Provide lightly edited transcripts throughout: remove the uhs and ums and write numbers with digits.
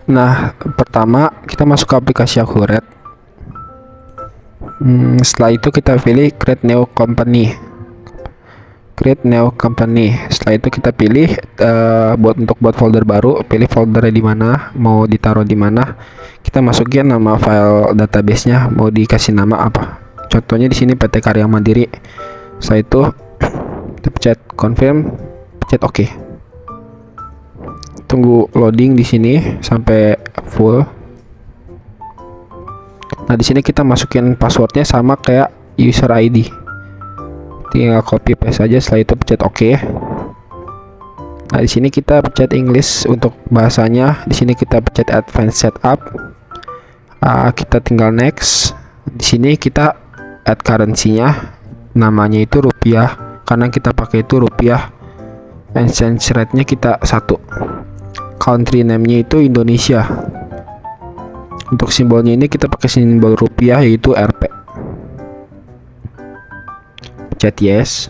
Nah, pertama kita masuk ke aplikasi Akuret. Setelah itu kita pilih create new company. Setelah itu kita pilih buat folder baru, pilih foldernya di mana, mau ditaruh di mana. Kita masukin nama file database-nya, mau dikasih nama apa. Contohnya di sini PT Karya Mandiri. Setelah itu kita pencet confirm, pencet OK. Tunggu loading di sini sampai full. Nah, di sini kita masukin passwordnya sama kayak user ID. Tinggal copy paste saja, setelah itu pencet OK. Nah, di sini kita pencet English untuk bahasanya. Di sini kita pencet Advanced Setup. Kita tinggal next. Di sini kita add currency-nya. Namanya itu rupiah, karena kita pakai itu rupiah. Exchange rate-nya kita 1. Country name-nya itu Indonesia. Untuk simbolnya ini kita pakai simbol rupiah, yaitu Rp. Pencet yes.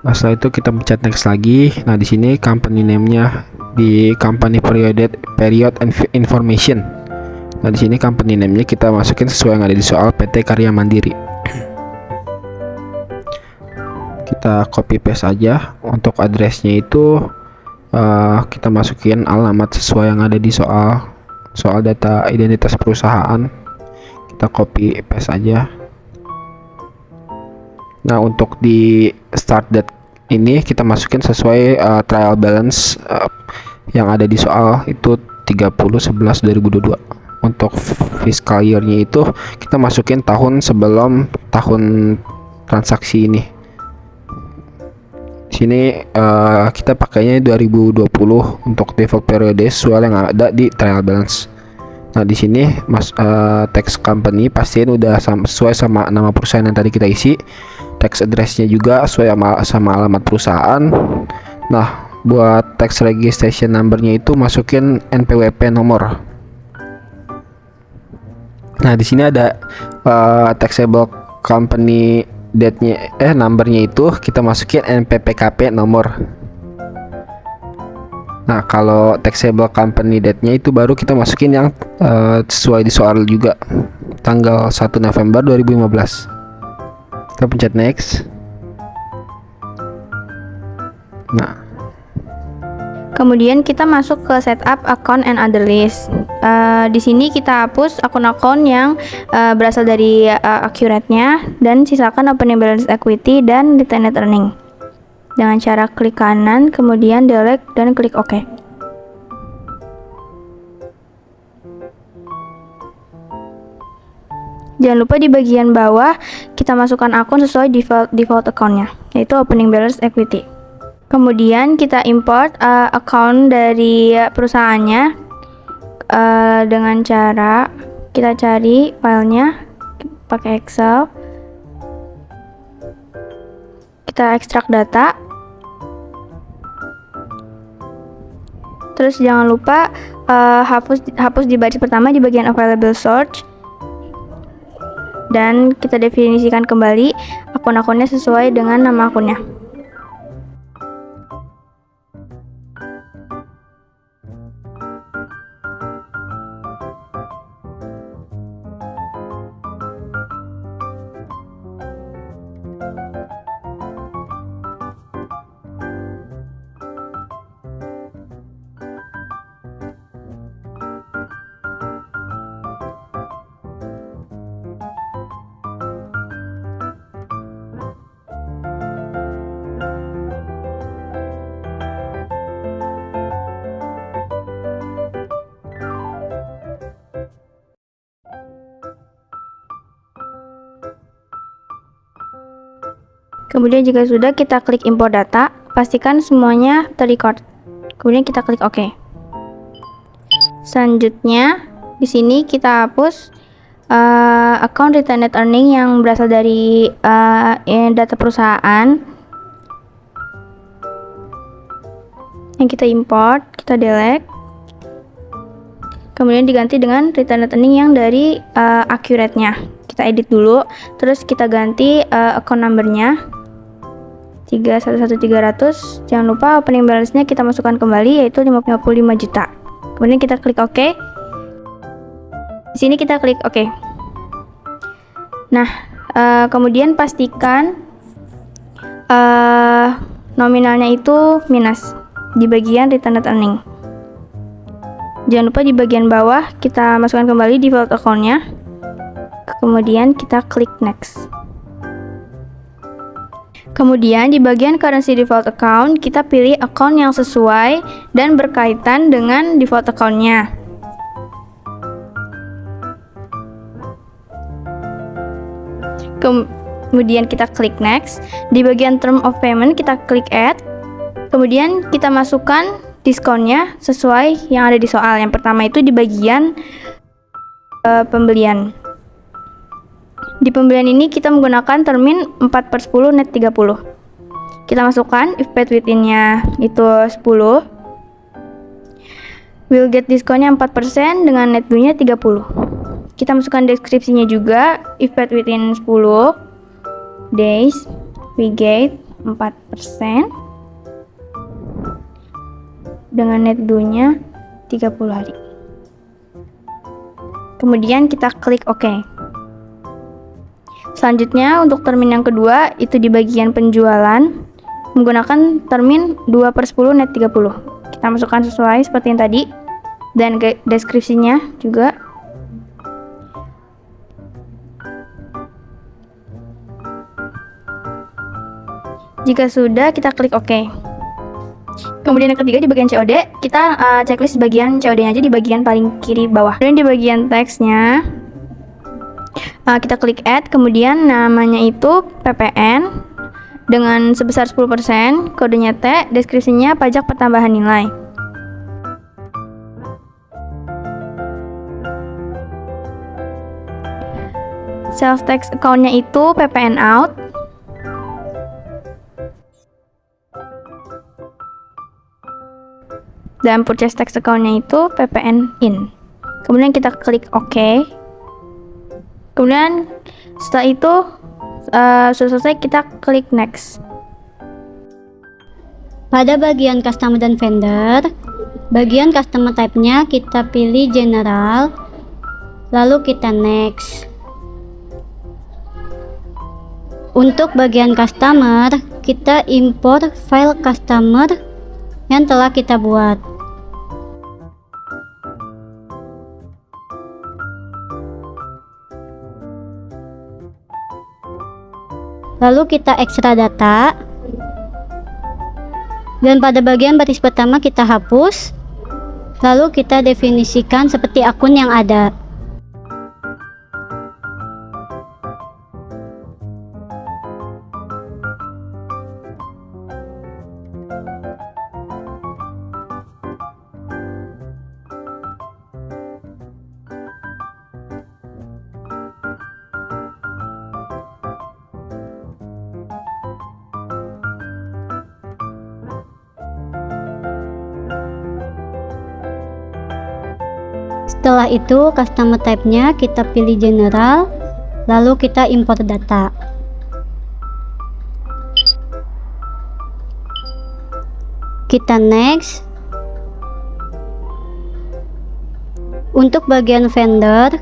Nah, setelah itu kita pencet next lagi. Nah, di sini company name-nya di company period information. Nah, di sini company name-nya kita masukin sesuai yang ada di soal PT Karya Mandiri. Kita copy paste aja. Untuk address-nya itu kita masukin alamat sesuai yang ada di soal data identitas perusahaan. Kita copy paste aja. Nah, untuk di start date ini kita masukin sesuai trial balance yang ada di soal itu 30/11/2022. Untuk fiscal year-nya itu kita masukin tahun sebelum tahun transaksi ini. Di sini kita pakainya 2020 untuk default periode sesuai yang ada di trial balance. Nah, di sini tax company pastiin udah sesuai sama nama perusahaan yang tadi kita isi. Tax address-nya juga sesuai sama alamat perusahaan. Nah, buat tax registration number-nya itu masukin NPWP nomor. Nah, di sini ada taxable company date-nya number-nya itu kita masukin NPPKP nomor. Nah, kalau taxable company date-nya itu baru kita masukin yang sesuai di soal juga, tanggal 1 November 2015. Kita pencet next. Nah, kemudian kita masuk ke setup account and other list. Di sini kita hapus akun-akun yang berasal dari Accurate-nya dan sisakan opening balance equity dan retained earning. Dengan cara klik kanan, kemudian delete dan klik OK. Jangan lupa di bagian bawah kita masukkan akun sesuai default account-nya, yaitu opening balance equity. Kemudian kita import account dari perusahaannya dengan cara kita cari filenya pakai Excel. Kita ekstrak data. Terus jangan lupa hapus di baris pertama di bagian available source. Dan kita definisikan kembali akun-akunnya sesuai dengan nama akunnya. Kemudian jika sudah, kita klik import data, pastikan semuanya terrecord. Kemudian kita klik OK. Selanjutnya di sini kita hapus account retained earning yang berasal dari data perusahaan yang kita import, kita delete. Kemudian diganti dengan retained earning yang dari Accurate-nya. Kita edit dulu, terus kita ganti account number-nya 311.300. Jangan lupa opening balance-nya kita masukkan kembali, yaitu 55 juta. Kemudian kita klik OK. Di sini kita klik OK. Nah, kemudian pastikan nominalnya itu minus di bagian return net earning. Jangan lupa di bagian bawah kita masukkan kembali default account-nya. Kemudian kita klik next. Kemudian di bagian currency default account kita pilih account yang sesuai dan berkaitan dengan default account-nya. Kemudian kita klik next. Di bagian term of payment kita klik add. Kemudian kita masukkan diskonnya sesuai yang ada di soal. Yang pertama itu di bagian pembelian. Di pembelian ini kita menggunakan termin 4/10 net 30. Kita masukkan if paid within-nya itu 10. Will get diskonnya 4% dengan net due-nya 30. Kita masukkan deskripsinya juga, if paid within 10 days, we get 4% dengan net due-nya 30 hari. Kemudian kita klik OK. Selanjutnya untuk termin yang kedua itu di bagian penjualan menggunakan termin 2/10 net 30. Kita masukkan sesuai seperti yang tadi dan deskripsinya juga. Jika sudah, kita klik OK. Kemudian yang ketiga di bagian COD, kita checklist bagian COD-nya aja di bagian paling kiri bawah. Kemudian di bagian teksnya, kita klik add, kemudian namanya itu PPN dengan sebesar 10%, kodenya T, deskripsinya pajak pertambahan nilai. Sales tax account-nya itu PPN out. Dan purchase tax account-nya itu PPN in. Kemudian kita klik OK. Kemudian setelah itu sudah selesai, kita klik next. Pada bagian customer dan vendor, bagian customer type-nya kita pilih general, lalu kita next. Untuk bagian customer, kita import file customer yang telah kita buat. Lalu kita ekstra data, dan pada bagian baris pertama kita hapus, lalu kita definisikan seperti akun yang ada. Setelah itu customer type-nya kita pilih general, lalu kita import data. Kita next. Untuk bagian vendor,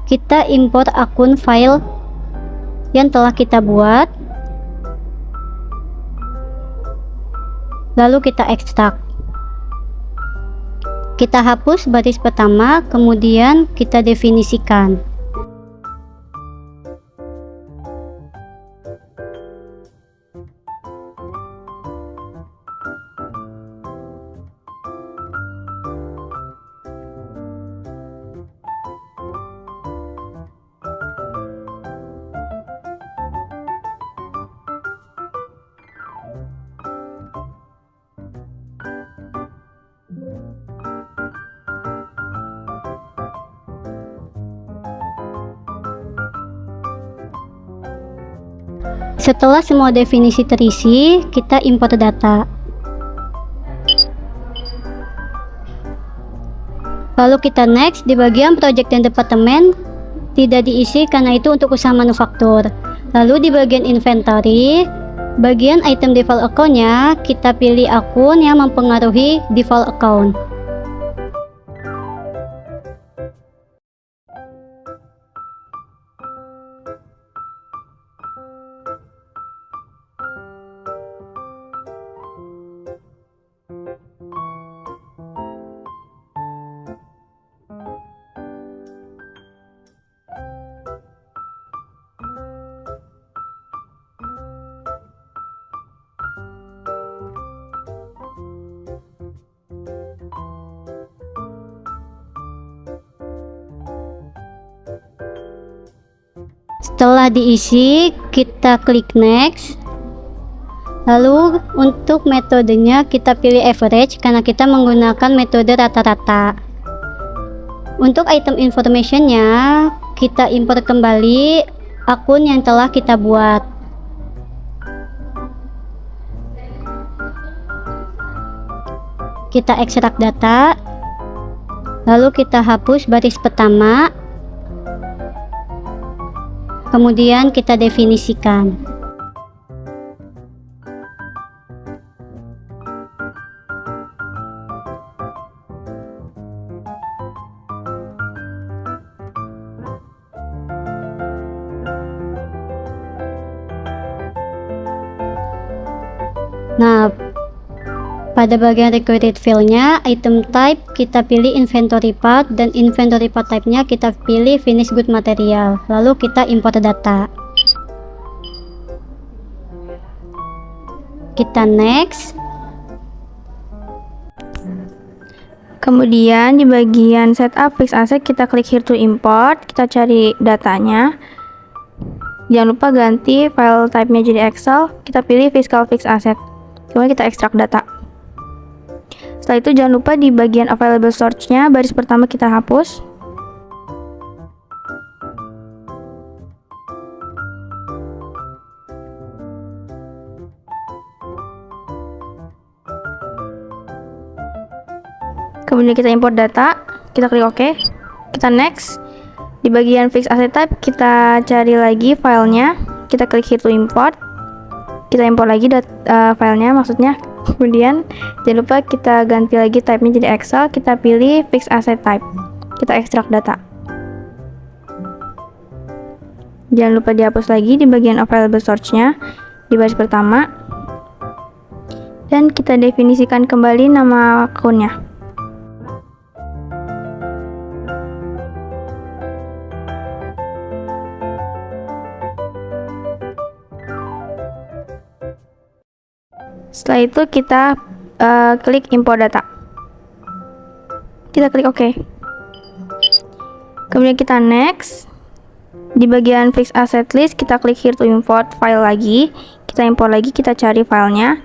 kita import akun file yang telah kita buat, lalu kita ekstrak. Kita hapus baris pertama, kemudian kita definisikan. Setelah semua definisi terisi, kita import data. Lalu kita next. Di bagian project dan departemen tidak diisi karena itu untuk usaha manufaktur. Lalu di bagian inventory, bagian item default account-nya kita pilih akun yang mempengaruhi default account. Setelah diisi, kita klik next. Lalu untuk metodenya kita pilih average karena kita menggunakan metode rata-rata. Untuk item informationnya, kita import kembali akun yang telah kita buat. Kita ekstrak data, lalu kita hapus baris pertama, kemudian kita definisikan. Nah, pada bagian recorded field-nya, item type kita pilih inventory part, dan inventory part type-nya kita pilih finished good material. Lalu kita import data. Kita next. Kemudian di bagian setup fixed asset kita klik here to import, kita cari datanya. Jangan lupa ganti file type-nya jadi Excel, kita pilih fiscal fixed asset. Kemudian kita ekstrak data. Setelah itu jangan lupa di bagian available source-nya baris pertama kita hapus. Kemudian kita import data, kita klik OK, kita next. Di bagian fixed asset type kita cari lagi filenya, kita klik here to import, kita import lagi filenya maksudnya. Kemudian jangan lupa kita ganti lagi type-nya jadi Excel, kita pilih fixed asset type, kita ekstrak data. Jangan lupa dihapus lagi di bagian available source-nya di baris pertama, dan kita definisikan kembali nama akunnya. Setelah itu kita klik import data, kita klik OK, kemudian kita next. Di bagian fixed asset list kita klik here to import file lagi, kita import lagi, kita cari filenya.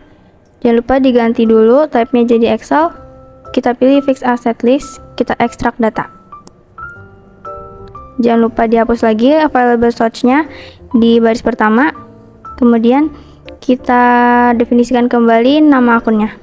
Jangan lupa diganti dulu type-nya jadi Excel, kita pilih fixed asset list, kita ekstrak data. Jangan lupa dihapus lagi available source-nya di baris pertama, kemudian kita definisikan kembali nama akunnya.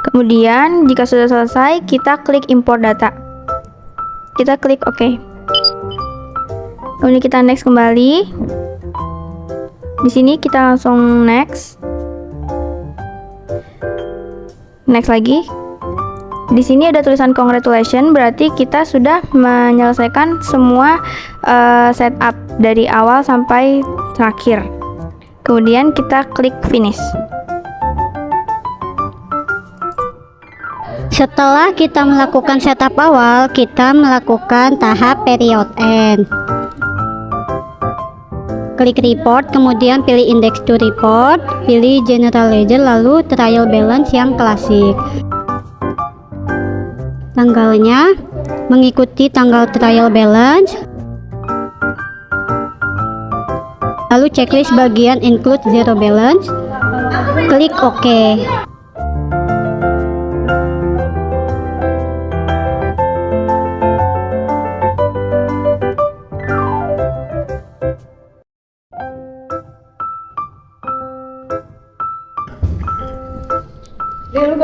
Kemudian jika sudah selesai, kita klik import data. Kita klik OK. Kemudian kita next kembali. Di sini kita langsung next. Next lagi. Di sini ada tulisan congratulations, berarti kita sudah menyelesaikan semua setup dari awal sampai terakhir. Kemudian kita klik finish. Setelah kita melakukan setup awal, kita melakukan tahap period end. Klik report, kemudian pilih index to report, pilih general ledger, lalu trial balance yang klasik. Tanggalnya mengikuti tanggal trial balance. Lalu checklist bagian include zero balance. Klik OK.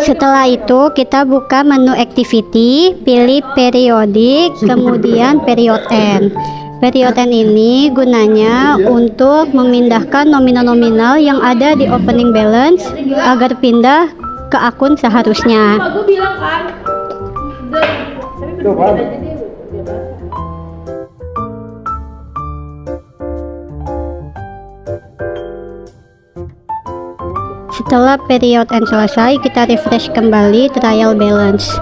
Setelah itu kita buka menu activity, pilih periodic, kemudian period end. Period end ini gunanya untuk memindahkan nominal-nominal yang ada di opening balance agar pindah ke akun seharusnya. Setelah period end selesai, kita refresh kembali trial balance.